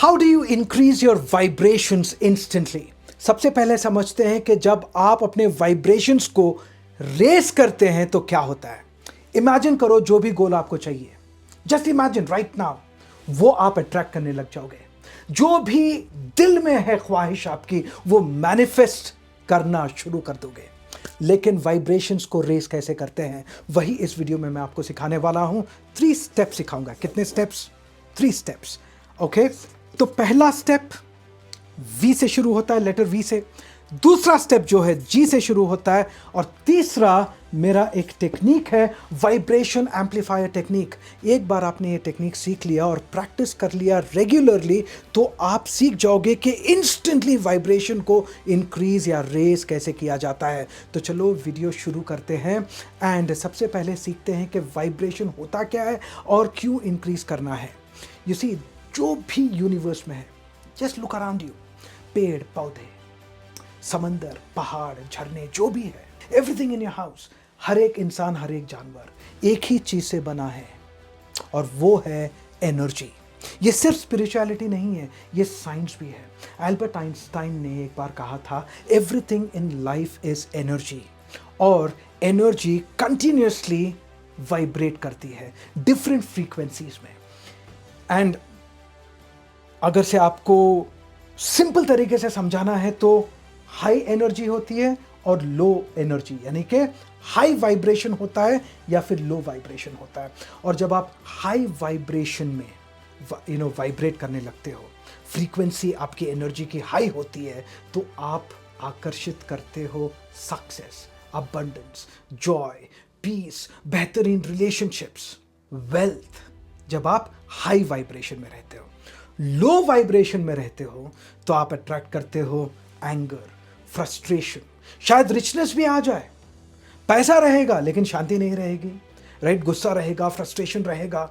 How do you increase your vibrations instantly? सबसे पहले समझते हैं कि जब आप अपने वाइब्रेशंस को रेस करते हैं तो क्या होता है। इमेजिन करो जो भी गोल आपको चाहिए, जस्ट इमेजिन राइट नाउ, वो आप अट्रैक्ट करने लग जाओगे। जो भी दिल में है ख्वाहिश आपकी, वो मैनिफेस्ट करना शुरू कर दोगे। लेकिन वाइब्रेशंस को रेस कैसे करते हैं, वही इस वीडियो में मैं आपको सिखाने वाला हूं। 3 स्टेप्स सिखाऊंगा। कितने स्टेप्स? 3 स्टेप्स। ओके, तो पहला स्टेप वी से शुरू होता है, लेटर वी से। दूसरा स्टेप जो है जी से शुरू होता है। और तीसरा मेरा एक टेक्निक है, वाइब्रेशन एम्पलीफायर टेक्निक। एक बार आपने ये टेक्निक सीख लिया और प्रैक्टिस कर लिया रेगुलरली, तो आप सीख जाओगे कि इंस्टेंटली वाइब्रेशन को इंक्रीज या रेस कैसे किया जाता है। तो चलो वीडियो शुरू करते हैं। एंड सबसे पहले सीखते हैं कि वाइब्रेशन होता क्या है और क्यों इंक्रीज करना है। यू सी, जो भी यूनिवर्स में है, जस्ट लुक अराउंड यू। पेड़ पौधे, समंदर, पहाड़, झरने, जो भी है, एवरीथिंग इन योर हाउस, हर एक इंसान, हर एक जानवर एक ही चीज से बना है, और वो है एनर्जी। ये सिर्फ स्पिरिचुअलिटी नहीं है, ये साइंस भी है। एल्बर्ट आइंस्टाइन ने एक बार कहा था, everything in life is energy. और एनर्जी कंटिन्यूसली वाइब्रेट करती है डिफरेंट फ्रीक्वेंसीज में। एंड अगर से आपको सिंपल तरीके से समझाना है तो हाई एनर्जी होती है और लो एनर्जी, यानी कि हाई वाइब्रेशन होता है या फिर लो वाइब्रेशन होता है। और जब आप हाई वाइब्रेशन में वाइब्रेट करने लगते हो, फ्रीक्वेंसी आपकी एनर्जी की हाई होती है, तो आप आकर्षित करते हो सक्सेस, अबंडेंस, जॉय, पीस, बेहतरीन रिलेशनशिप्स, वेल्थ, जब आप हाई वाइब्रेशन में रहते हो। लो वाइब्रेशन में रहते हो तो आप अट्रैक्ट करते हो एंगर, फ्रस्ट्रेशन, शायद रिचनेस भी आ जाए, पैसा रहेगा लेकिन शांति नहीं रहेगी, राइट? गुस्सा रहेगा, फ्रस्ट्रेशन रहेगा।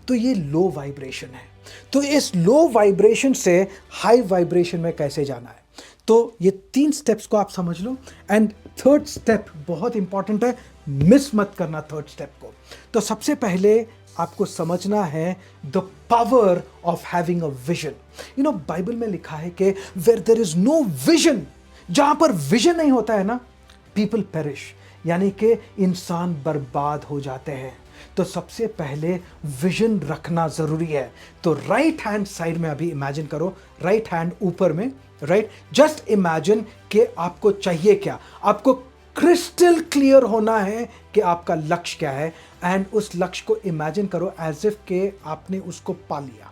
तो ये लो वाइब्रेशन है। तो इस लो वाइब्रेशन से हाई वाइब्रेशन में कैसे जाना है, तो ये 3 स्टेप्स को आप समझ लो। एंड थर्ड स्टेप बहुत इंपॉर्टेंट है, मिस मत करना थर्ड स्टेप को। तो सबसे पहले आपको समझना है the power of having a vision. Bible में लिखा है कि where there is no vision, जहां पर विजन नहीं होता है ना, पीपल पेरिश, यानी कि इंसान बर्बाद हो जाते हैं। तो सबसे पहले विजन रखना जरूरी है। तो राइट हैंड साइड में अभी इमेजिन करो, राइट हैंड ऊपर में, राइट? जस्ट इमेजिन कि आपको चाहिए क्या। आपको क्रिस्टल क्लियर होना है कि आपका लक्ष्य क्या है। एंड उस लक्ष्य को इमेजिन करो एज इफ के आपने उसको पा लिया,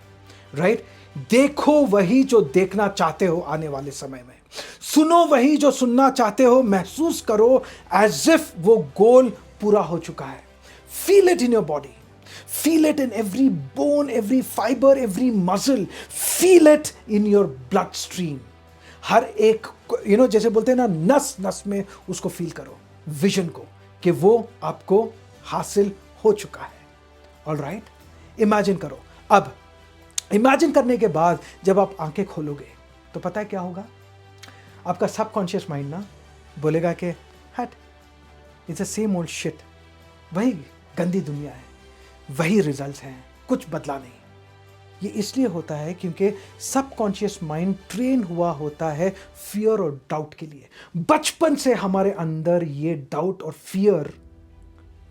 राइट? देखो वही जो देखना चाहते हो आने वाले समय में, सुनो वही जो सुनना चाहते हो, महसूस करो एज इफ वो गोल पूरा हो चुका है। Feel it in your body, feel it in every bone, every fibre, every muscle, feel it in your blood stream. हर एक जैसे बोलते हैं ना, नस नस में उसको फील करो विजन को, कि वो आपको हासिल हो चुका है। ऑलराइट, इमेजिन करो। अब इमेजिन करने के बाद जब आप आंखें खोलोगे तो पता है क्या होगा? आपका सबकॉन्शियस माइंड ना बोलेगा कि हट, it's the same old shit, वही गंदी दुनिया है, वही रिजल्ट्स हैं, कुछ बदला नहीं। ये इसलिए होता है क्योंकि सबकॉन्शियस माइंड ट्रेन हुआ होता है फियर और डाउट के लिए। बचपन से हमारे अंदर ये डाउट और फियर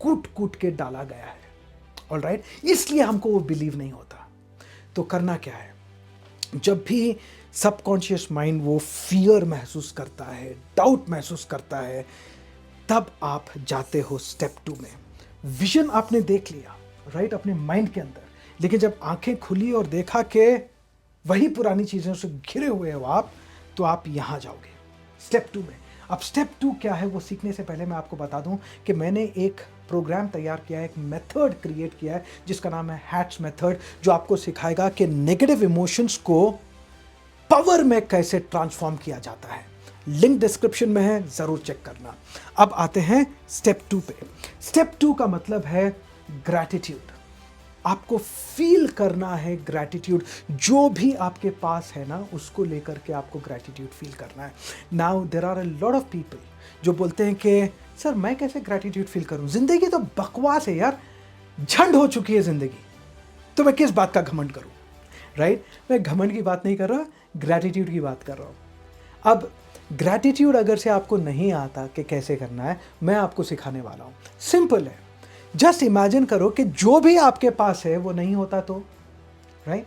कूट कूट के डाला गया है। ऑलराइट, इसलिए हमको वो बिलीव नहीं होता। तो करना क्या है? जब भी सबकॉन्शियस माइंड वो फियर महसूस करता है, डाउट महसूस करता है, तब आप जाते हो स्टेप 2 में। विजन आपने देख लिया, राइट, अपने माइंड के अंदर। लेकिन जब आंखें खुली और देखा कि वही पुरानी चीज़ों से घिरे हुए हो आप, तो आप यहाँ जाओगे स्टेप 2 में। अब स्टेप 2 क्या है वो सीखने से पहले मैं आपको बता दूं कि मैंने एक प्रोग्राम तैयार किया है, एक मेथड क्रिएट किया है जिसका नाम है हैट्स मेथड, जो आपको सिखाएगा कि नेगेटिव इमोशंस को पावर में कैसे ट्रांसफॉर्म किया जाता है। लिंक डिस्क्रिप्शन में है, जरूर चेक करना। अब आते हैं स्टेप 2 पे। स्टेप 2 का मतलब है ग्रैटिट्यूड। आपको फील करना है ग्रैटिट्यूड, जो भी आपके पास है ना, उसको लेकर के आपको ग्रैटिट्यूड फील करना है। Now there are a lot of people जो बोलते हैं कि सर मैं कैसे ग्रैटिट्यूड फील करूं, जिंदगी तो बकवास है यार, झंड हो चुकी है जिंदगी, तो मैं किस बात का घमंड करूं। राइट? मैं घमंड की बात नहीं कर रहा, ग्रैटिट्यूड की बात कर रहा हूँ। अब ग्रैटिट्यूड अगर से आपको नहीं आता कि कैसे करना है, मैं आपको सिखाने वाला हूँ। सिंपल है, जस्ट इमेजिन करो कि जो भी आपके पास है वो नहीं होता तो, राइट?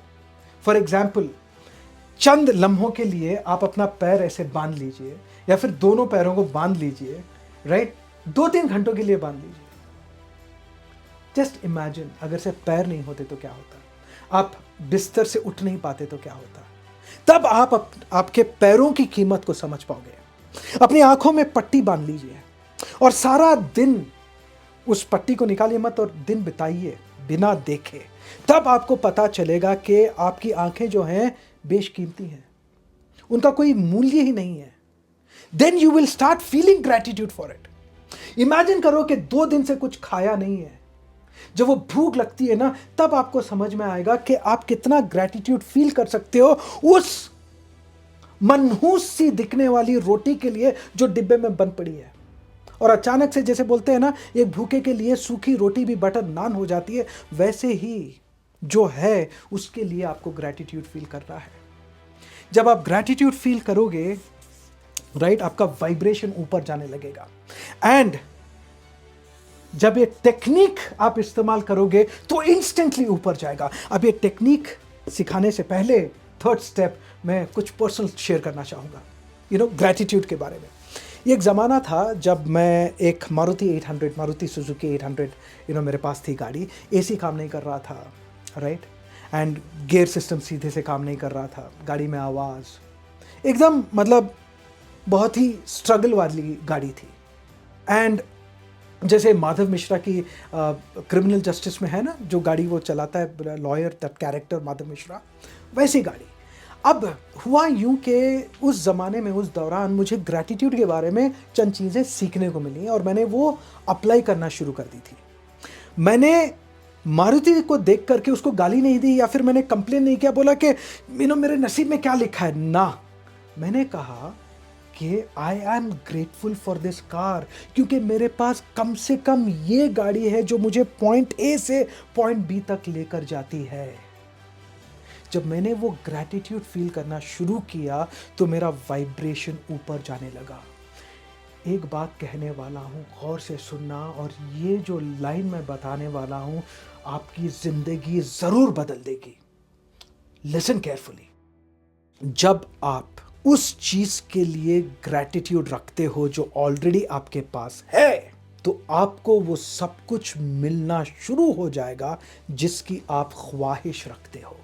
फॉर एग्जाम्पल, चंद लम्हों के लिए आप अपना पैर ऐसे बांध लीजिए, या फिर दोनों पैरों को बांध लीजिए, राइट? 2-3 घंटों के लिए बांध लीजिए। जस्ट इमेजिन, अगर से पैर नहीं होते तो क्या होता, आप बिस्तर से उठ नहीं पाते तो क्या होता। तब आप आपके पैरों की कीमत को समझ पाओगे। अपनी आंखों में पट्टी बांध लीजिए और सारा दिन उस पट्टी को निकालिए मत और दिन बिताइए बिना देखे। तब आपको पता चलेगा कि आपकी आंखें जो हैं बेशकीमती हैं, उनका कोई मूल्य ही नहीं है। Then you will start feeling gratitude for it. Imagine करो कि 2 दिन से कुछ खाया नहीं है, जब वो भूख लगती है ना, तब आपको समझ में आएगा कि आप कितना ग्रैटिट्यूड फील कर सकते हो उस मनहूस सी दिखने वाली रोटी के लिए जो डिब्बे में बंद पड़ी है। और अचानक से, जैसे बोलते हैं ना, एक भूखे के लिए सूखी रोटी भी बटर नान हो जाती है, वैसे ही जो है उसके लिए आपको ग्रैटिट्यूड फील करना है। जब आप ग्रैटिट्यूड फील करोगे, राइट, आपका वाइब्रेशन ऊपर जाने लगेगा। एंड जब ये टेक्निक आप इस्तेमाल करोगे तो इंस्टेंटली ऊपर जाएगा। अब ये टेक्निक सिखाने से पहले थर्ड स्टेप मैं कुछ पर्सनल शेयर करना चाहूँगा, ग्रैटिट्यूड के बारे में। ये एक ज़माना था जब मैं एक मारुति सुजुकी 800 मेरे पास थी गाड़ी। एसी काम नहीं कर रहा था, राइट, एंड गियर सिस्टम सीधे से काम नहीं कर रहा था, गाड़ी में आवाज़ एकदम, मतलब बहुत ही स्ट्रगल वाली गाड़ी थी। एंड जैसे माधव मिश्रा की क्रिमिनल जस्टिस में है ना, जो गाड़ी वो चलाता है, lawyer, that character Madhav Mishra, वैसी गाड़ी। अब हुआ यूं कि उस ज़माने में, उस दौरान मुझे ग्रैटिट्यूड के बारे में चंद चीज़ें सीखने को मिली और मैंने वो अप्लाई करना शुरू कर दी थी। मैंने मारुति को देख करके उसको गाली नहीं दी या फिर मैंने कंप्लेन नहीं किया, बोला कि मेरे नसीब में क्या लिखा है, ना। मैंने कहा कि I am grateful for this car, क्योंकि मेरे पास कम से कम ये गाड़ी है जो मुझे पॉइंट ए से पॉइंट बी तक लेकर जाती है। जब मैंने वो ग्रैटिट्यूड फील करना शुरू किया तो मेरा वाइब्रेशन ऊपर जाने लगा। एक बात कहने वाला हूँ, गौर से सुनना, और ये जो लाइन मैं बताने वाला हूँ आपकी ज़िंदगी ज़रूर बदल देगी। Listen carefully. जब आप उस चीज़ के लिए ग्रैटिट्यूड रखते हो जो ऑलरेडी आपके पास है, तो आपको वो सब कुछ मिलना शुरू हो जाएगा जिसकी आप ख्वाहिश रखते हो।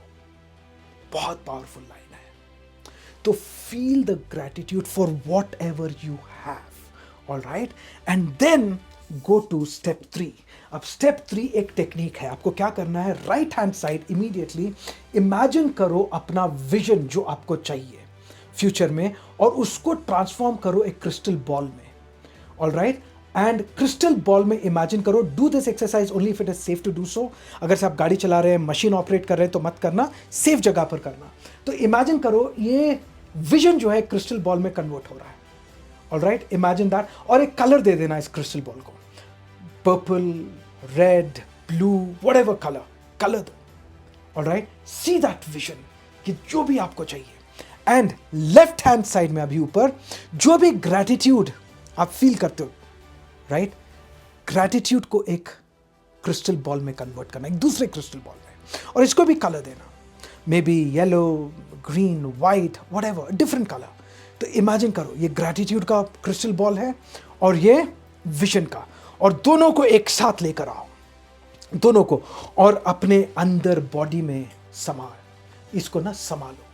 बहुत पावरफुल लाइन है। तो feel the gratitude for whatever you have, alright, and then go to step 3। अब स्टेप 3 एक टेक्निक है। आपको क्या करना है, right hand side immediately imagine करो अपना विजन जो आपको चाहिए फ्यूचर में, और उसको ट्रांसफॉर्म करो एक क्रिस्टल बॉल में, ऑलराइट। एंड क्रिस्टल बॉल में इमेजिन करो, do this exercise only if it is safe to do so. अगर से आप गाड़ी चला रहे हैं, मशीन ऑपरेट कर रहे हैं तो मत करना, सेफ जगह पर करना। तो इमेजिन करो ये विजन जो है क्रिस्टल बॉल में कन्वर्ट हो रहा है, ऑलराइट, इमेजिन दैट। और एक कलर दे देना इस क्रिस्टल बॉल को, purple, red, blue, whatever colour दो, ऑलराइट। सी दैट विजन कि जो भी आपको चाहिए। एंड लेफ्ट हैंड साइड में अभी ऊपर जो भी ग्रैटिट्यूड आप फील करते हो, राइट, ग्रैटिट्यूड को एक क्रिस्टल बॉल में कन्वर्ट करना, एक दूसरे क्रिस्टल बॉल में, और इसको भी कलर देना, may be yellow, green, white, whatever, different colour. तो इमेजिन करो ये ग्रैटिट्यूड का क्रिस्टल बॉल है और ये विजन का, और दोनों को एक साथ लेकर आओ, दोनों को, और अपने अंदर बॉडी में इसको ना संभालो।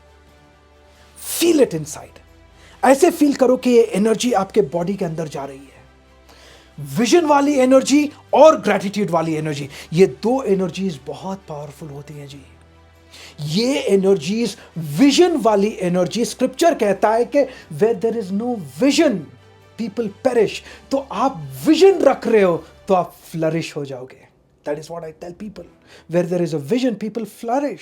Feel it inside. ऐसे फील करो कि ये एनर्जी आपके बॉडी के अंदर जा रही है। विजन वाली एनर्जी और ग्रैटिट्यूड वाली एनर्जी, ये दो एनर्जीज बहुत पावरफुल होती हैं जी। ये एनर्जीज, विजन वाली एनर्जी, स्क्रिप्चर कहता है कि where there is no vision people perish. तो आप विजन रख रहे हो तो आप फ्लरिश हो जाओगे। That is what I tell people, where there is a vision people flourish.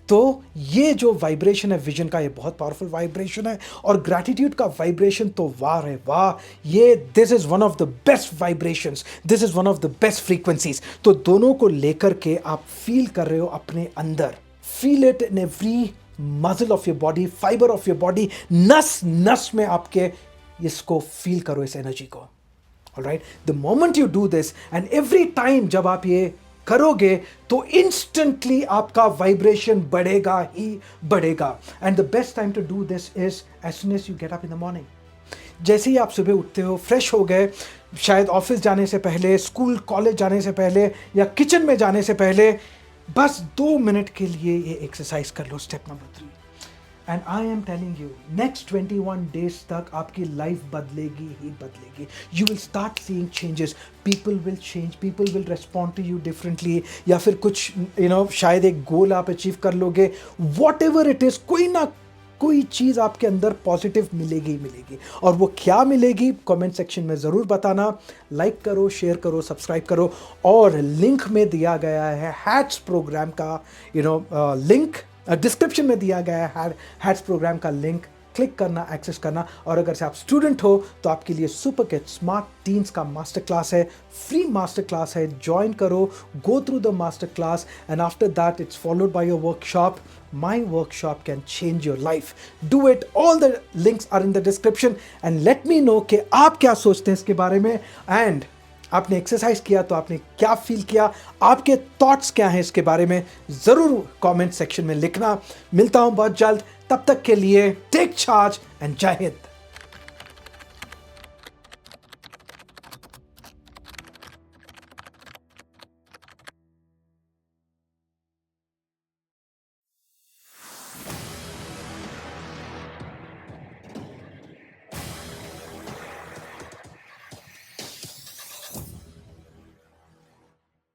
तो ये जो वाइब्रेशन है विजन का, ये बहुत पावरफुल वाइब्रेशन है, और ग्रैटिट्यूड का वाइब्रेशन तो वाह रे वाह, ये this is one of the best vibrations, this is one of the best frequencies. तो दोनों को लेकर के आप फील कर रहे हो अपने अंदर, feel it in every muscle of your body, fibre of your body, नस नस में आपके इसको फील करो, इस एनर्जी को। Alright, the moment you do this and every time जब आप ये करोगे तो इंस्टेंटली आपका वाइब्रेशन बढ़ेगा ही बढ़ेगा। And the best time to do this is as soon as you get up in the morning. जैसे ही आप सुबह उठते हो, फ्रेश हो गए, शायद ऑफिस जाने से पहले, स्कूल कॉलेज जाने से पहले या किचन में जाने से पहले, बस 2 मिनट के लिए ये एक्सरसाइज कर लो, step number 3। And I am telling you, next 21 days तक आपकी लाइफ बदलेगी ही बदलेगी। You will start seeing changes, people will change, people will respond to you differently, या फिर कुछ शायद एक गोल आप अचीव कर लोगे, वॉट एवर इट इज, कोई ना कोई चीज़ आपके अंदर पॉजिटिव मिलेगी ही मिलेगी। और वो क्या मिलेगी कमेंट सेक्शन में ज़रूर बताना। लाइक करो, शेयर करो, सब्सक्राइब करो, और लिंक में दिया गया है हैट्स प्रोग्राम का लिंक, डिस्क्रिप्शन में दिया गया है हैट्स प्रोग्राम का लिंक, क्लिक करना, एक्सेस करना। और अगर से आप स्टूडेंट हो तो आपके लिए सुपर किड स्मार्ट टीन्स का मास्टर क्लास है, फ्री मास्टर क्लास है, ज्वाइन करो, go through the master class and after that it's followed by your workshop. My workshop can change your life. Do it. All the links are in the description and let me know कि आप क्या सोचते हैं इसके बारे में, and आपने exercise किया तो आपने क्या फील किया, आपके थॉट्स क्या हैं इसके बारे में, ज़रूर कमेंट सेक्शन में लिखना। मिलता हूं बहुत जल्द, तब तक के लिए टेक चार्ज एंड जय हिंद।